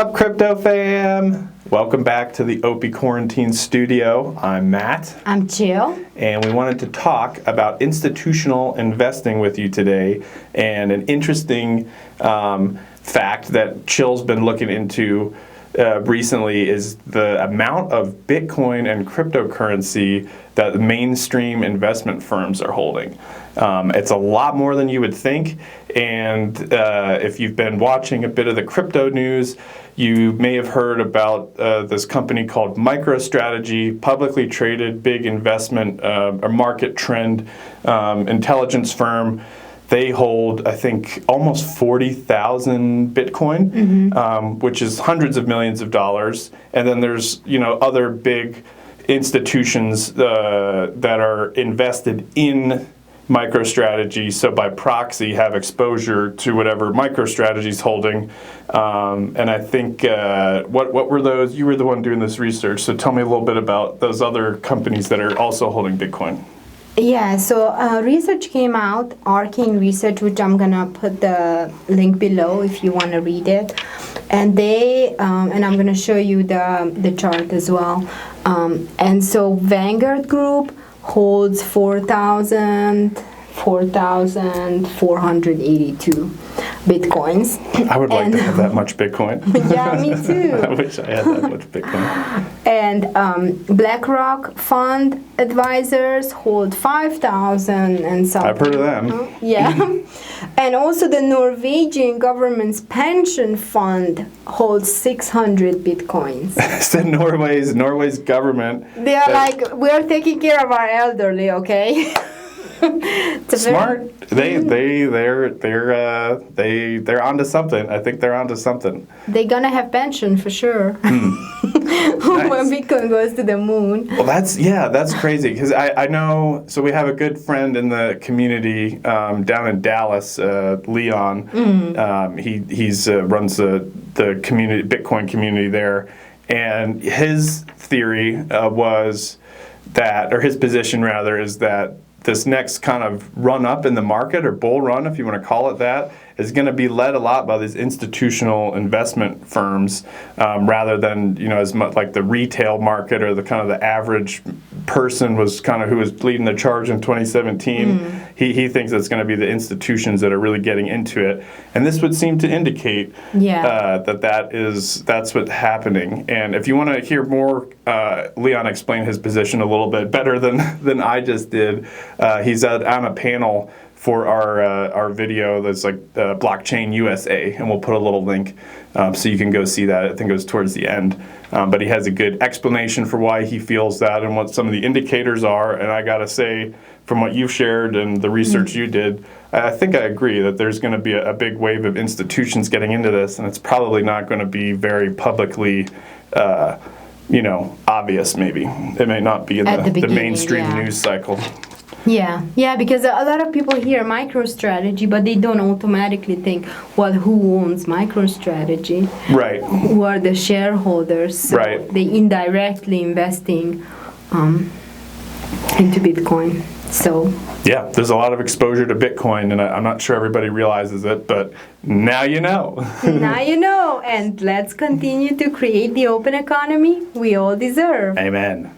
up, crypto fam? Welcome back to the OpEI Quarantine Studio. I'm Matt. I'm Jill. And we wanted to talk about institutional investing with you today. And an interesting fact that Chill's been looking into recently is the amount of Bitcoin and cryptocurrency that mainstream investment firms are holding. It's a lot more than you would think, and if you've been watching a bit of the crypto news, you may have heard about this company called MicroStrategy, publicly traded, big investment, a market trend intelligence firm. They hold, I think, almost 40,000 Bitcoin, which is hundreds of millions of dollars. And then there's, other big institutions that are invested in MicroStrategy, so by proxy have exposure to whatever MicroStrategy's holding. And I think, what were those? You were the one doing this research, so tell me a little bit about those other companies that are also holding Bitcoin. Yeah, so research came out, Arcane Research, which I'm gonna put the link below if you want to read it. And they, and I'm gonna show you the chart as well. And so Vanguard Group holds 4,482 Bitcoins. I would like to have that much Bitcoin. Yeah, me too. I wish I had that much Bitcoin. And BlackRock Fund Advisors hold 5,000 and something. I've heard of them. Yeah. And also the Norwegian Government Pension Fund holds 600 Bitcoins. So Norway's government. They are like, we are taking care of our elderly, okay? Smart. They're onto something. I think they're onto something. They're gonna have pension for sure. When Bitcoin goes to the moon. Well, that's crazy because I know. So we have a good friend in the community down in Dallas, Leon. He's runs the community Bitcoin community there, and his theory was that, or his position rather, is that this next kind of run up in the market, or bull run, if you want to call it that, is going to be led a lot by these institutional investment firms, rather than as much like the retail market or the kind of the average person was kind of who was leading the charge in 2017. He thinks it's going to be the institutions that are really getting into it, and this would seem to indicate that's what's happening. And if you want to hear more, Leon explained his position a little bit better than I just did. He's on a panel for our video that's like Blockchain USA, and we'll put a little link so you can go see that. I think it was towards the end. But he has a good explanation for why he feels that and what some of the indicators are. And I gotta say, from what you've shared and the research you did, I think I agree that there's going to be a big wave of institutions getting into this, and it's probably not going to be very publicly obvious. Maybe it may not be in the mainstream news cycle. Yeah, because a lot of people hear MicroStrategy, but they don't automatically think, well, who owns MicroStrategy? Right. Who are the shareholders? So right. They indirectly investing into Bitcoin. So yeah, there's a lot of exposure to Bitcoin, and I'm not sure everybody realizes it, but now you know. Now you know, and let's continue to create the open economy we all deserve. Amen.